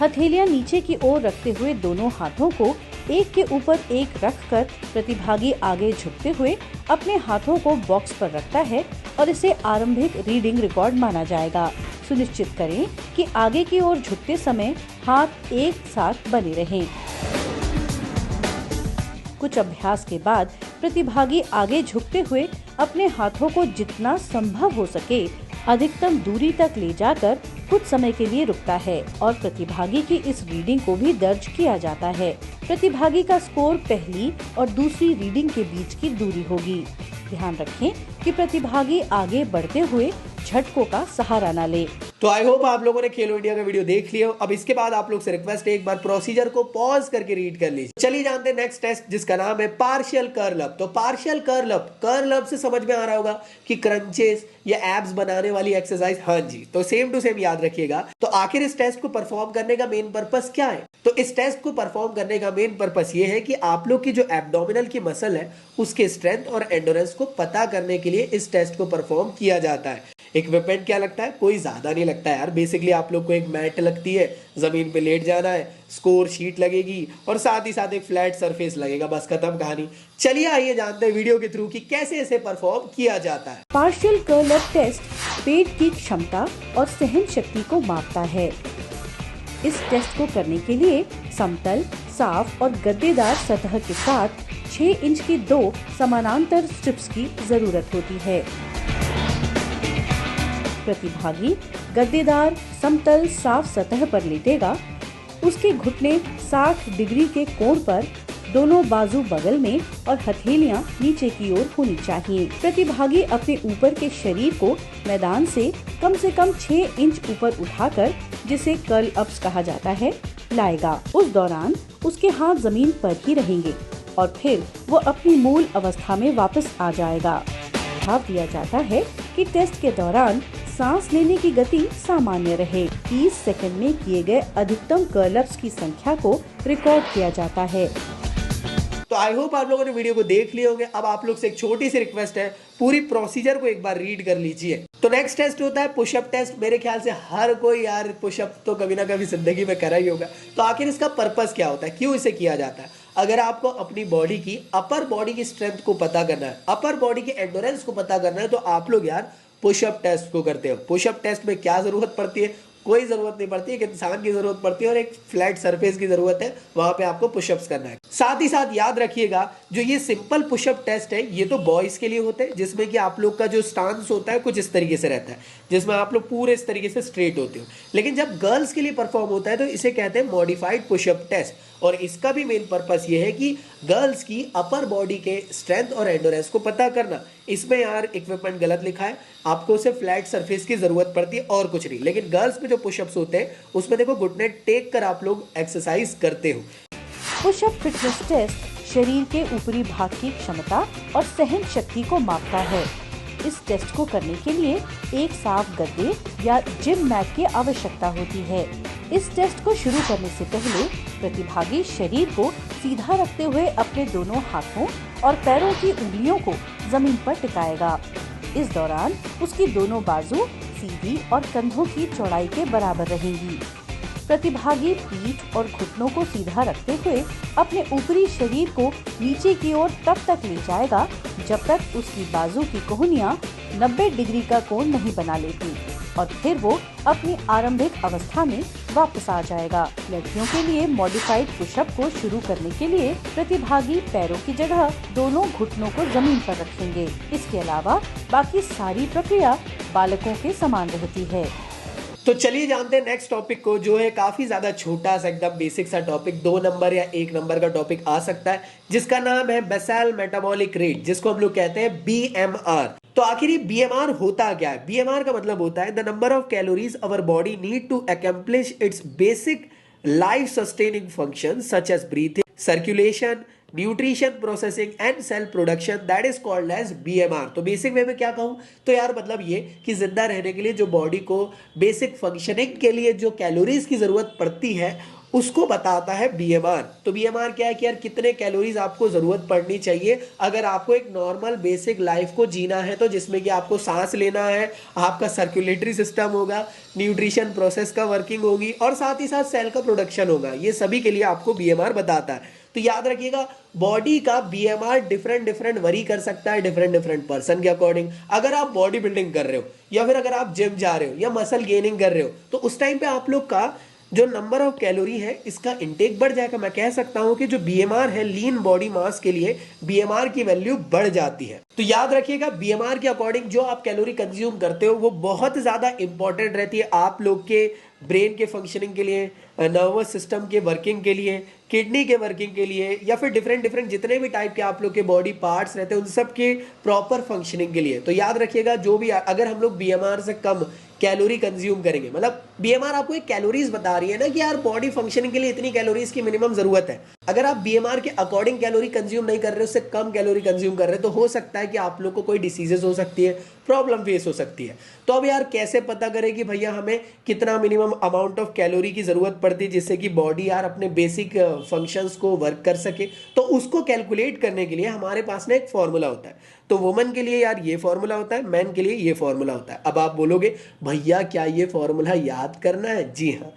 हथेलियां नीचे की ओर रखते हुए दोनों हाथों को एक के ऊपर एक रखकर प्रतिभागी आगे झुकते हुए अपने हाथों को बॉक्स पर रखता है और इसे आरंभिक रीडिंग रिकॉर्ड माना जाएगा। सुनिश्चित करें कि आगे की ओर झुकते समय हाथ एक साथ बने रहें। कुछ अभ्यास के बाद प्रतिभागी आगे झुकते हुए अपने हाथों को जितना संभव हो सके अधिकतम दूरी तक ले जाकर कुछ समय के लिए रुकता है और प्रतिभागी की इस रीडिंग को भी दर्ज किया जाता है। प्रतिभागी का स्कोर पहली और दूसरी रीडिंग के बीच की दूरी होगी। ध्यान रखें कि प्रतिभागी आगे बढ़ते हुए झटकों का सहारा न ले। तो आई होप आप लोगों ने खेलो इंडिया का वीडियो देख लिया हो। अब इसके बाद आप लोग से रिक्वेस्ट है, एक बार प्रोसीजर को पॉज करके रीड कर लीजिए। चलिए जानते हैं नेक्स्ट टेस्ट, जिसका नाम है पार्शियल कर्ल अप। तो पार्शियल कर्ल अप से समझ में आ रहा होगा कि क्रंचेस या एब्स बनाने वाली एक्सरसाइज। हाँ जी, तो सेम टू सेम याद रखिएगा। तो आखिर इस टेस्ट को परफॉर्म करने का मेन पर्पस क्या है? तो इस टेस्ट को परफॉर्म करने का मेन पर्पस ये है कि आप लोग की जो एब्डोमिनल की मसल है उसके स्ट्रेंथ और एंडोरेंस को पता करने के लिए इस टेस्ट को परफॉर्म किया जाता है। इक्विपमेंट क्या लगता है? कोई ज्यादा नहीं लगता है यार। बेसिकली आप लोग को एक मैट लगती है, जमीन पे लेट जाना है, स्कोर शीट लगेगी और साथ ही साथ एक फ्लैट सरफेस लगेगा, बस खत्म कहानी। चलिए आइए जानते हैं वीडियो के थ्रू कि कैसे इसे परफॉर्म किया जाता है। पार्शियल कर्ल अप टेस्ट पेट की क्षमता और सहन शक्ति को मापता है। इस टेस्ट को करने के लिए समतल, साफ और गद्देदार सतह के साथ 6 इंच की 2 समानांतर स्ट्रिप्स की जरूरत होती है। प्रतिभागी गद्देदार समतल साफ सतह पर लेटेगा। उसके घुटने 60 डिग्री के कोण पर, दोनों बाजू बगल में और हथेलियां नीचे की ओर होनी चाहिए। प्रतिभागी अपने ऊपर के शरीर को मैदान से कम 6 इंच ऊपर उठाकर, जिसे कर्ल अप्स कहा जाता है, लाएगा। उस दौरान उसके हाथ जमीन पर ही रहेंगे और फिर वो अपनी मूल अवस्था में वापस आ जाएगा। सुझाव दिया जाता है कि टेस्ट के दौरान सांस लेने की गति सामान्य रहे। 30 सेकंड में किए गए अधिकतम कर्ल अप्स की संख्या को रिकॉर्ड किया जाता है। तो आई होप आप लोगों ने वीडियो को देख लिए होंगे। अब आप लोग से एक छोटी सी रिक्वेस्ट है, पूरी प्रोसीजर को एक बार रीड कर लीजिए। तो नेक्स्ट टेस्ट होता है पुशअप टेस्ट। मेरे ख्याल से हर कोई यार पुशअप तो कभी ना कभी जिंदगी में करा ही होगा। तो आखिर इसका पर्पस क्या होता है, क्यों इसे किया जाता है? अगर आपको अपनी बॉडी की अपर बॉडी की स्ट्रेंथ को पता करना है, अपर बॉडी की एंडोरेंस को पता करना है, तो आप लोग यार पुशअप टेस्ट को करते हो। पुशअप टेस्ट में क्या जरूरत पड़ती है? कोई जरूरत नहीं पड़ती, एक इंसान की जरूरत पड़ती है और एक फ्लैट सरफेस की जरूरत है। वहां पे आपको पुशअप्स करना है। साथ ही साथ याद रखिएगा, जो ये सिंपल पुशअप टेस्ट है ये तो बॉयज के लिए होते हैं, जिसमें कि आप लोग का जो स्टांस होता है कुछ इस तरीके से रहता है, जिसमें आप लोग पूरे इस तरीके से स्ट्रेट होते हो। लेकिन जब गर्ल्स के लिए परफॉर्म होता है तो इसे कहते हैं मॉडिफाइड पुशअप टेस्ट। और इसका भी मेन पर्पस ये है कि गर्ल्स की अपर बॉडी के स्ट्रेंथ और एंडोरेंस को पता करना। इसमें यार इक्विपमेंट गलत लिखा है, आपको सिर्फ फ्लैट सरफेस की जरूरत पड़ती है और कुछ नहीं। लेकिन गर्ल्स में जो पुशअप्स होते हैं उसमें देखो घुटने टेक कर आप लोग एक्सरसाइज करते हो। पुशअप फिटनेस टेस्ट शरीर के ऊपरी भाग की क्षमता और सहन शक्ति को मापता है। इस टेस्ट को करने के लिए एक साफ गद्दे या जिम मैट की आवश्यकता होती है। इस टेस्ट को शुरू करने से पहले प्रतिभागी शरीर को सीधा रखते हुए अपने दोनों हाथों और पैरों की उंगलियों को जमीन पर टिकाएगा। इस दौरान उसकी दोनों बाजू सीधी और कंधों की चौड़ाई के बराबर रहेंगी। प्रतिभागी पीठ और घुटनों को सीधा रखते हुए अपने ऊपरी शरीर को नीचे की ओर तब तक ले जाएगा जब तक उसकी बाजू की कोहनियां 90 डिग्री का कोण नहीं बना लेती और फिर वो अपनी आरंभिक अवस्था में वापस आ जाएगा। लड़कियों के लिए मॉडिफाइड पुशअप को शुरू करने के लिए प्रतिभागी पैरों की जगह दोनों घुटनों को जमीन पर रखेंगे। इसके अलावा बाकी सारी प्रक्रिया बालकों के समान रहती है। तो चलिए जानते हैं नेक्स्ट टॉपिक को, जो है काफी ज्यादा छोटा सा एकदम बेसिक सा टॉपिक, 2 नंबर या 1 नंबर का टॉपिक आ सकता है, जिसका नाम है बेसल मेटाबॉलिक रेट, जिसको हम लोग कहते हैं BMR। तो आखिर ये BMR होता क्या है? BMR का मतलब होता है the number of calories our body need to accomplish its basic life sustaining function such as breathing, circulation, nutrition processing and cell production, that is called as BMR। तो बेसिक वे में क्या कहूं तो यार मतलब ये कि जिंदा रहने के लिए जो बॉडी को बेसिक फंक्शनिंग के लिए जो कैलोरीज की जरूरत पड़ती है उसको बताता है BMR। तो BMR क्या है कि यार कितने कैलोरीज आपको जरूरत पड़नी चाहिए अगर आपको एक नॉर्मल बेसिक लाइफ को जीना है, तो जिसमें कि आपको सांस लेना है, आपका सर्कुलेटरी सिस्टम होगा, न्यूट्रिशन प्रोसेस का वर्किंग होगी और साथ ही साथ सेल का प्रोडक्शन होगा। ये सभी के लिए आपको BMR बताता है। तो याद रखिएगा बॉडी का BMR डिफरेंट वरी कर सकता है डिफरेंट पर्सन के अकॉर्डिंग। अगर आप बॉडी बिल्डिंग कर रहे हो या फिर अगर आप जिम जा रहे हो या मसल गेनिंग कर रहे हो तो उस टाइम पे आप लोग का जो नंबर ऑफ कैलोरी है इसका इंटेक बढ़ जाएगा। मैं कह सकता हूं कि जो बीएमआर है लीन बॉडी मास के लिए बीएमआर की वैल्यू बढ़ जाती है। तो याद रखिएगा बीएमआर के अकॉर्डिंग जो आप कैलोरी कंज्यूम करते हो वो बहुत ज्यादा इंपॉर्टेंट रहती है आप लोग के ब्रेन के फंक्शनिंग के लिए, नर्वस सिस्टम के वर्किंग के लिए, किडनी के वर्किंग के लिए, या फिर डिफरेंट जितने भी टाइप के आप लोग के बॉडी पार्ट्स रहते हैं उन सब के प्रॉपर फंक्शनिंग के लिए। तो याद रखिएगा जो भी अगर हम लोग बीएमआर से कम कैलोरी कंज्यूम करेंगे, मतलब बीएमआर आपको एक कैलोरीज बता रही है ना कि यार बॉडी फंक्शनिंग के लिए इतनी कैलोरीज की मिनिमम जरूरत है। अगर आप बीएमआर के अकॉर्डिंग कैलोरी कंज्यूम नहीं कर रहे, उससे कम कैलोरी कंज्यूम कर रहे हैं, तो हो सकता है कि आप लोग को कोई डिसीजेस हो सकती है, प्रॉब्लम फेस हो सकती है। तो अब यार कैसे पता करें कि भैया हमें कितना मिनिमम अमाउंट ऑफ कैलोरी की जरूरत पड़ती है जिससे कि बॉडी यार अपने बेसिक फंक्शंस को वर्क कर सके। तो उसको कैलकुलेट करने के लिए हमारे पास ना एक फॉर्मूला होता है। तो वुमन के लिए यार ये फॉर्मूला होता है, मैन के लिए ये फॉर्मूला होता है। अब आप बोलोगे भैया क्या ये फॉर्मूला याद करना है? जी हाँ,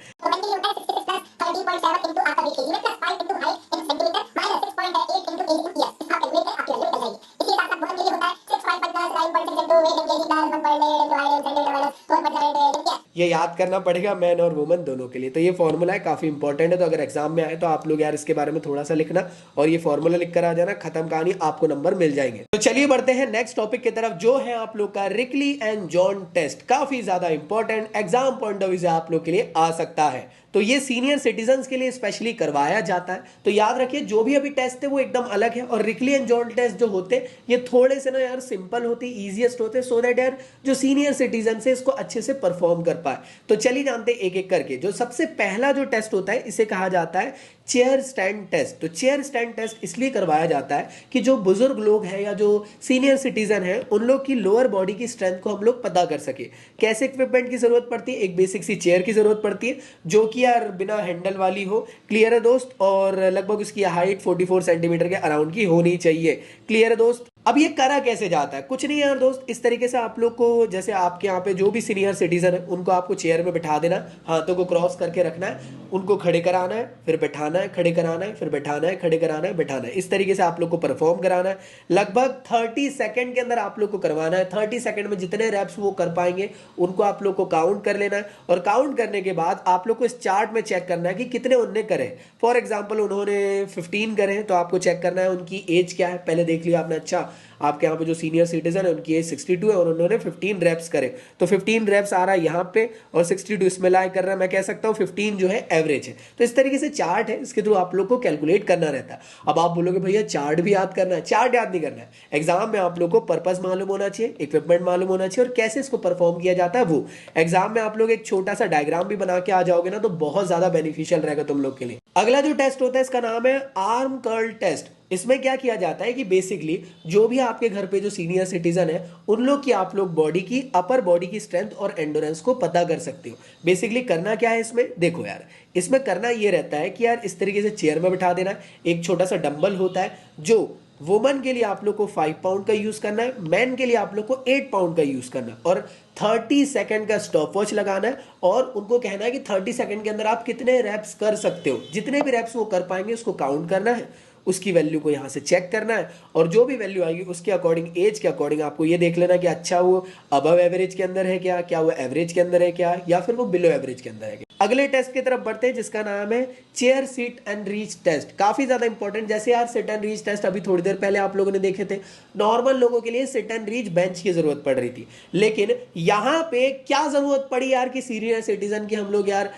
ये याद करना पड़ेगा मैन और वुमन दोनों के लिए। तो ये फॉर्मूला है, काफी इंपॉर्टेंट है। तो अगर एग्जाम में आए तो आप लोग यार इसके बारे में थोड़ा सा लिखना और ये फॉर्मूला लिख कर आ जाना, खत्म कहानी, आपको नंबर मिल जाएंगे। तो चलिए बढ़ते हैं नेक्स्ट टॉपिक की तरफ जो है आप लोग का रिकली एंड जॉन टेस्ट। काफी ज्यादा important exam point of view से आप लोग के लिए आ सकता है। तो ये सीनियर सिटीजन्स के लिए स्पेशली करवाया जाता है। तो याद रखिए जो भी अभी टेस्ट है वो एकदम अलग है, और रिकली एंड जॉन टेस्ट जो होते हैं ये थोड़े से ना यार सिंपल होते, इजीएस्ट होते, सो दैट यार जो सीनियर सिटीजन है इसको अच्छे से परफॉर्म कर पाए। तो चलिए जानते एक एक करके। जो सबसे पहला जो टेस्ट होता है इसे कहा जाता है चेयर स्टैंड टेस्ट। तो चेयर स्टैंड टेस्ट इसलिए करवाया जाता है कि जो बुजुर्ग लोग हैं या जो सीनियर सिटीजन हैं उन लोग की लोअर बॉडी की स्ट्रेंथ को हम लोग पता कर सके। कैसे इक्विपमेंट की जरूरत पड़ती है? एक बेसिक सी चेयर की जरूरत पड़ती है जो कि यार बिना हैंडल वाली हो, क्लियर है दोस्त, और लगभग उसकी हाइट 44 सेंटीमीटर के अराउंड की होनी चाहिए। क्लियर है दोस्त? अब ये करा कैसे जाता है? कुछ नहीं यार दोस्त, इस तरीके से आप लोग को, जैसे आपके यहाँ पे जो भी सीनियर सिटीजन है उनको आपको चेयर में बिठा देना, हाथों को क्रॉस करके रखना है, उनको खड़े कराना है, फिर बैठाना है, खड़े कराना है, फिर बैठाना है, खड़े कराना है, बैठाना है। इस तरीके से आप लोग को परफॉर्म कराना है। लगभग 30 सेकंड के अंदर आप लोग को करवाना है। 30 सेकंड में जितने रैप्स वो कर पाएंगे उनको आप लोग को काउंट कर लेना है, और काउंट करने के बाद आप लोग को इस चार्ट में चेक करना है कि कितने उनने करे। फॉर एग्जाम्पल उन्होंने 15 करे हैं तो आपको चेक करना है उनकी एज क्या है। पहले देख लिया आपने, अच्छा आपके यहाँ पे जो सीनियर सिटीजन है उनकी एज 62 है और उन्होंने 15 रेप्स करे, तो 15 रेप्स आ रहा है यहाँ पे और 62 इसमें लाई कर रहा है। मैं कह सकता हूँ 15 जो है एवरेज है। तो इस तरीके से चार्ट है, इसके थ्रू आप लोग को कैलकुलेट करना रहता है। अब आप बोलोगे भैया चार्ट भी याद करना है? चार्ट याद नहीं करना है, एग्जाम में आप लोग को पर्पस मालूम होना चाहिए, इक्विपमेंट मालूम होना चाहिए और कैसे इसको परफॉर्म किया जाता है वो। एग्जाम में आप लोग एक छोटा सा डायग्राम भी बना के आ जाओगे ना तो बहुत ज्यादा बेनिफिशियल रहेगा तुम लोग के लिए। अगला जो टेस्ट होता है इसका नाम है आर्म कर्ल टेस्ट। इसमें क्या किया जाता है कि बेसिकली जो भी आपके घर पे जो सीनियर सिटीजन है उन लोग की आप लोग बॉडी की, अपर बॉडी की स्ट्रेंथ और एंडोरेंस को पता कर सकते हो। बेसिकली करना क्या है इसमें, देखो यार इसमें करना ये रहता है कि यार इस तरीके से चेयर में बिठा देना। एक छोटा सा डंबल होता है जो वुमन के लिए आप लोग को 5 पाउंड का यूज करना है, मैन के लिए आप लोग को 8 पाउंड का यूज करना है, और 30 सेकंड का स्टॉप वॉच लगाना है और उनको कहना है कि 30 सेकंड के अंदर आप कितने रैप्स कर सकते हो। जितने भी रैप्स वो कर पाएंगे उसको काउंट करना है, उसकी वैल्यू को यहाँ से चेक करना है, और जो भी वैल्यू आएगी उसके अकॉर्डिंग, एज के अकॉर्डिंग आपको ये देख लेना कि अच्छा वो अबव एवरेज के अंदर है क्या वो एवरेज के अंदर है क्या, या फिर वो बिलो एवरेज के अंदर है क्या। अगले टेस्ट की तरफ बढ़ते हैं जिसका नाम है chair sit and reach test. काफी ज्यादा इंपॉर्टेंट। जैसे यार सिट एंड रीच टेस्ट अभी थोड़ी देर पहले आप लोगों ने देखे थे, नॉर्मल लोगों के लिए सिट एंड रीच बेंच की जरूरत पड़ रही थी, लेकिन यहाँ पे क्या जरूरत पड़ी यार कि सीनियर सिटीजन की हम लोग यार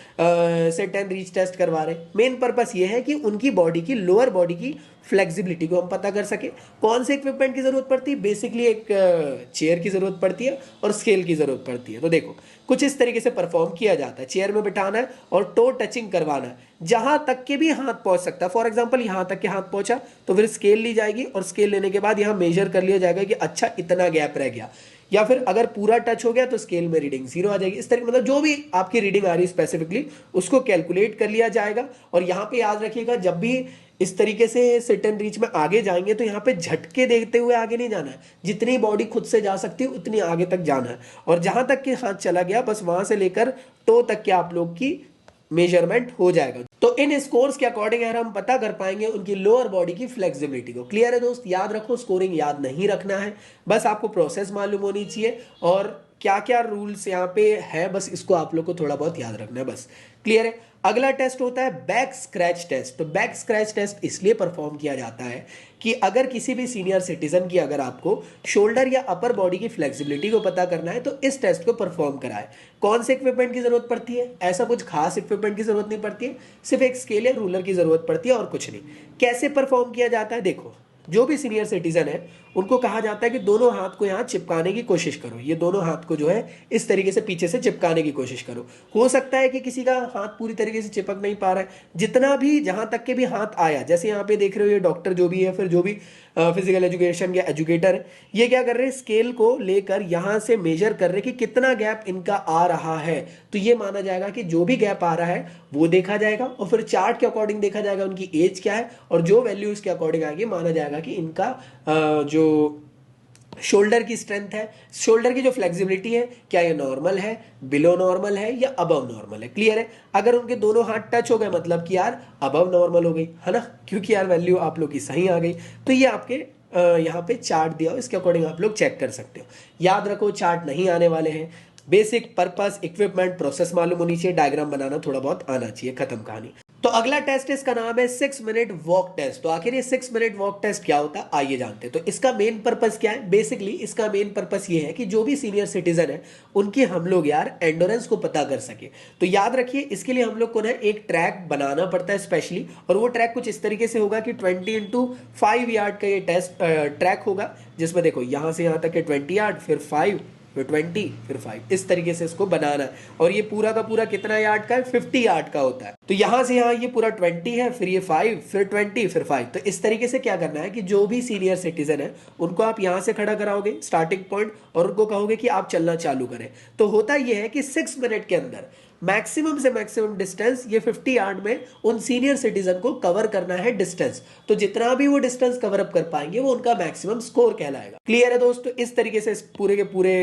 सिट एंड रीच टेस्ट करवा रहे। मेन पर्पस ये है कि उनकी बॉडी की, लोअर बॉडी की फ्लेक्सिबिलिटी को हम पता कर सके। कौन से इक्विपमेंट की जरूरत पड़ती है? बेसिकली एक चेयर की जरूरत पड़ती है और स्केल की जरूरत पड़ती है। तो देखो कुछ इस तरीके से परफॉर्म किया जाता है। चेयर में बिठाना है और टो टचिंग करवाना है, जहां तक के भी हाथ पहुंच सकता है। फॉर एग्जांपल यहां तक के हाथ पहुंचा तो फिर स्केल ली जाएगी और स्केल लेने के बाद यहां मेजर कर लिया जाएगा कि अच्छा इतना गैप रह गया, या फिर अगर पूरा टच हो गया तो स्केल में रीडिंग 0 आ जाएगी। इस तरीके मतलब जो भी आपकी रीडिंग आ रही है स्पेसिफिकली उसको कैलकुलेट कर लिया जाएगा। और यहाँ पे याद रखिएगा जब भी इस तरीके से सिट एंड रीच में आगे जाएंगे तो यहाँ पे झटके देखते हुए आगे नहीं जाना है। जितनी बॉडी खुद से जा सकती है उतनी आगे तक जाना है, और जहां तक के हाथ चला गया बस वहां से लेकर टो तक के आप लोग की मेजरमेंट हो जाएगा। तो इन स्कोर्स के अकॉर्डिंग यार हम पता कर पाएंगे उनकी लोअर बॉडी की फ्लेक्सिबिलिटी को। क्लियर है दोस्त? याद रखो, स्कोरिंग याद नहीं रखना है, बस आपको प्रोसेस मालूम होनी चाहिए और क्या क्या रूल्स यहाँ पे है, बस इसको आप लोग को थोड़ा बहुत याद रखना है, बस क्लियर है। अगला टेस्ट होता है बैक स्क्रैच टेस्ट। तो बैक स्क्रैच टेस्ट इसलिए परफॉर्म किया जाता है कि अगर किसी भी सीनियर सिटीजन की अगर आपको शोल्डर या अपर बॉडी की फ्लेक्सिबिलिटी को पता करना है तो इस टेस्ट को परफॉर्म कराए। कौन से इक्विपमेंट की जरूरत पड़ती है? ऐसा कुछ खास इक्विपमेंट की जरूरत नहीं पड़ती है, सिर्फ एक स्केल या रूलर की जरूरत पड़ती है और कुछ नहीं। कैसे परफॉर्म किया जाता है? देखो, जो भी सीनियर सिटीजन है उनको कहा जाता है कि दोनों हाथ को यहाँ चिपकाने की कोशिश करो। ये दोनों हाथ को जो है इस तरीके से पीछे से चिपकाने की कोशिश करो। हो सकता है कि किसी का हाथ पूरी तरीके से चिपक नहीं पा रहा है, जितना भी जहां तक के भी हाथ आया, जैसे यहाँ पे देख रहे हो ये डॉक्टर जो भी है, फिर जो भी फिजिकल एजुकेशन या एजुकेटर है, ये क्या कर रहे हैं, स्केल को लेकर यहाँ से मेजर कर रहे हैं कि कितना गैप इनका आ रहा है। तो ये माना जाएगा कि जो भी गैप आ रहा है वो देखा जाएगा और फिर चार्ट के अकॉर्डिंग देखा जाएगा उनकी एज क्या है, और जो वैल्यू इसके अकॉर्डिंग आएगी माना जाएगा कि इनका जो शोल्डर की स्ट्रेंथ है, शोल्डर की जो फ्लेक्सिबिलिटी है, क्या ये नॉर्मल है, बिलो नॉर्मल है या अबव नॉर्मल है। क्लियर है? अगर उनके दोनों हाथ टच हो गए मतलब कि यार अबव नॉर्मल हो गई है ना, क्योंकि यार वैल्यू आप लोग की सही आ गई। तो ये आपके यहाँ पे चार्ट दिया हो, इसके अकॉर्डिंग आप लोग चेक कर सकते हो। याद रखो, चार्ट नहीं आने वाले हैं। बेसिक पर्पस, इक्विपमेंट, प्रोसेस मालूम होनी चाहिए, डायग्राम बनाना थोड़ा बहुत आना चाहिए, खत्म कहानी। तो अगला टेस्ट इसका नाम है 6 मिनट वॉक टेस्ट। तो आखिर ये 6 मिनट वॉक टेस्ट क्या होता है, आइए जानते हैं। तो इसका मेन पर्पस क्या है? बेसिकली इसका मेन पर्पस ये है कि जो भी सीनियर सिटीजन है उनकी हम लोग यार एंडोरेंस को पता कर सके। तो याद रखिए, इसके लिए हम लोग को ना एक ट्रैक बनाना पड़ता है स्पेशली, और वो ट्रैक कुछ इस तरीके से होगा कि 20x5 यार्ड का ये टेस्ट ट्रैक होगा, जिसमें देखो यहां से यहां तक के 20 यार्ड, फिर 5, फिर 20, फिर 5, इस तरीके से इसको बनाना है। और ये पूरा का पूरा कितना यार्ड का है? 50 यार्ड का होता है। तो यहां से यहां ये पूरा 20 है, फिर ये 5, फिर 20, फिर 5। तो इस तरीके से क्या करना है कि जो भी सीनियर सिटीजन है उनको आप यहां से खड़ा कराओगे स्टार्टिंग पॉइंट, और उनको कहोगे कि आप चलना चालू करें। तो होता यह है कि 6 मिनट के अंदर मैक्सिमम से मैक्सिमम डिस्टेंस ये 50 यार्ड में उन सीनियर सिटीजन को कवर करना है डिस्टेंस। तो जितना भी वो डिस्टेंस कवर अप कर पाएंगे वो उनका मैक्सिमम स्कोर कहलाएगा। क्लियर है दोस्तों? इस तरीके से इस पूरे के पूरे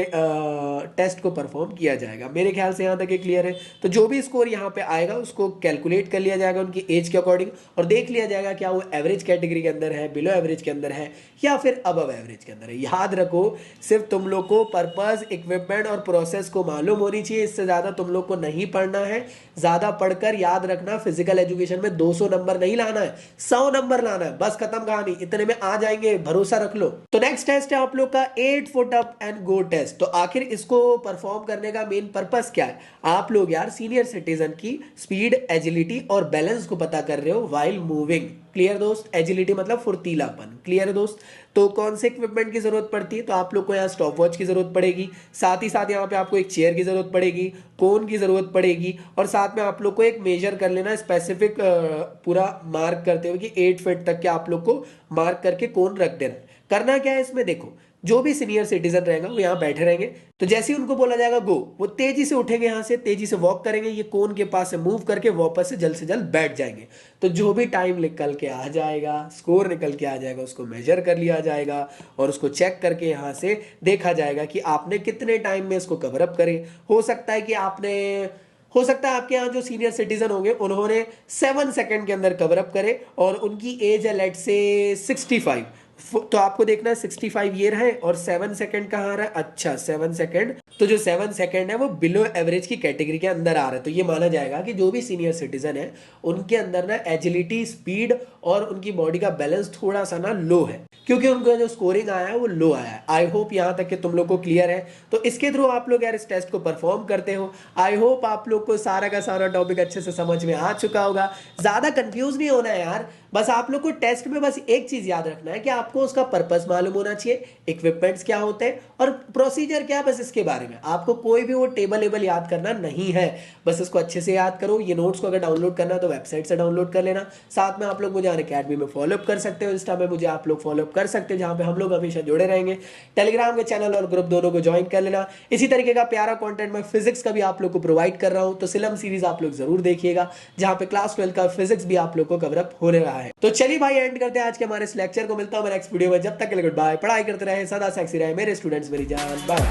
टेस्ट को परफॉर्म किया जाएगा। मेरे ख्याल से यहाँ तक क्लियर है। तो जो भी स्कोर यहाँ पे आएगा उसको कैलकुलेट कर लिया जाएगा उनकी एज के अकॉर्डिंग, और देख लिया जाएगा क्या वो एवरेज कैटेगरी के अंदर है, बिलो एवरेज के अंदर है, या फिर अबव एवरेज के अंदर है। याद रखो, सिर्फ तुम लोग को पर्पस, इक्विपमेंट और प्रोसेस को मालूम होनी चाहिए, इससे ज्यादा तुम लोग को नहीं पढ़ना है। ज्यादा पढ़कर याद रखना, फिजिकल एजुकेशन में 200 नंबर नहीं लाना है, 100 नंबर लाना है, बस खत्म कहानी। इतने में आ जाएंगे, भरोसा रख लो। तो नेक्स्ट टेस्ट है आप लोग का 8 foot up and go test. तो आखिर इसको परफॉर्म करने का मेन पर्पस क्या है? आप लोग यार सीनियर सिटीजन की स्पीड, एजिलिटी और बैलेंस को पता कर रहे हो व्हाइल मूविंग। क्लियर दोस्त? एजिलिटी मतलब फुर्तीलापन। क्लियर है दोस्त? तो कौन से इक्विपमेंट की जरूरत पड़ती है? तो आप लोग को यहाँ स्टॉप वॉच की जरूरत पड़ेगी, साथ ही साथ यहाँ पे आपको एक चेयर की जरूरत पड़ेगी, कोन की जरूरत पड़ेगी, और साथ में आप लोग को एक मेजर कर लेना स्पेसिफिक पूरा मार्क करते हुए कि 8 फीट तक के आप लोग को मार्क करके कोन रख देना। करना क्या है इसमें? देखो, जो भी सीनियर सिटीजन रहेगा वो यहाँ बैठे रहेंगे, तो जैसे ही उनको बोला जाएगा गो, वो तेजी से उठेंगे, यहाँ से तेजी से वॉक करेंगे, ये कोन के पास से मूव करके वापस से जल्द से जल्द बैठ जाएंगे। तो जो भी टाइम निकल के आ जाएगा, स्कोर निकल के आ जाएगा, उसको मेजर कर लिया जाएगा और उसको चेक करके यहाँ से देखा जाएगा कि आपने कितने टाइम में इसको कवर अप करे। हो सकता है आपके यहाँ जो सीनियर सिटीजन होंगे उन्होंने 7 सेकंड के अंदर कवर अप करे, और उनकी एज है लेट से 65, तो आपको देखना है 65 ईयर है और 7 सेकंड कहाँ आ रहा है? अच्छा 7 सेकंड, तो जो 7 सेकंड है वो बिलो एवरेज की कैटेगरी के अंदर आ रहा है। तो ये माना जाएगा कि जो भी सीनियर सिटीजन है उनके अंदर ना एजिलिटी, स्पीड और उनकी बॉडी का बैलेंस थोड़ा सा ना लो है, क्योंकि उनका जो स्कोरिंग आया है वो लो आया है। आई होप यहाँ तक कि तुम लोग को क्लियर है। तो इसके थ्रू आप लोग यार इस टेस्ट को परफॉर्म करते हो। आई होप आप लोग को सारा का सारा टॉपिक अच्छे से समझ में आ चुका होगा। ज्यादा कंफ्यूज नहीं होना है यार, बस आप लोग को टेस्ट में बस एक चीज याद रखना है कि आपको उसका पर्पस मालूम होना चाहिए, इक्विपमेंट्स क्या होते हैं और प्रोसीजर क्या है, बस इसके बारे में। आपको कोई भी वो टेबल याद करना नहीं है, बस इसको अच्छे से याद करो। ये नोट्स को अगर डाउनलोड करना है तो वेबसाइट से डाउनलोड कर लेना। साथ में आप लोग मुझे अनअकैडमी में फॉलोअप कर सकते हो, इंस्टा में मुझे आप लोग फॉलोअप कर सकते हो, जहां पे हम लोग हमेशा जुड़े रहेंगे। टेलीग्राम के चैनल और ग्रुप दोनों को ज्वाइन कर लेना। इसी तरीके का प्यारा कंटेंट मैं फिजिक्स का भी आप लोग को प्रोवाइड कर रहा हूं, तो सिलम सीरीज आप लोग जरूर देखिएगा, जहां पे क्लास 12 का फिजिक्स भी आप लोग को कवर अप होने रहा है। तो चलिए भाई, एंड करते हैं आज के हमारे इस लेक्चर को। मिलता हूं मैं नेक्स्ट वीडियो में, जब तक के लिए गुड बाय। पढ़ाई करते रहे, सदा सेक्सी रहे मेरे स्टूडेंट्स, मेरी जान। बाय।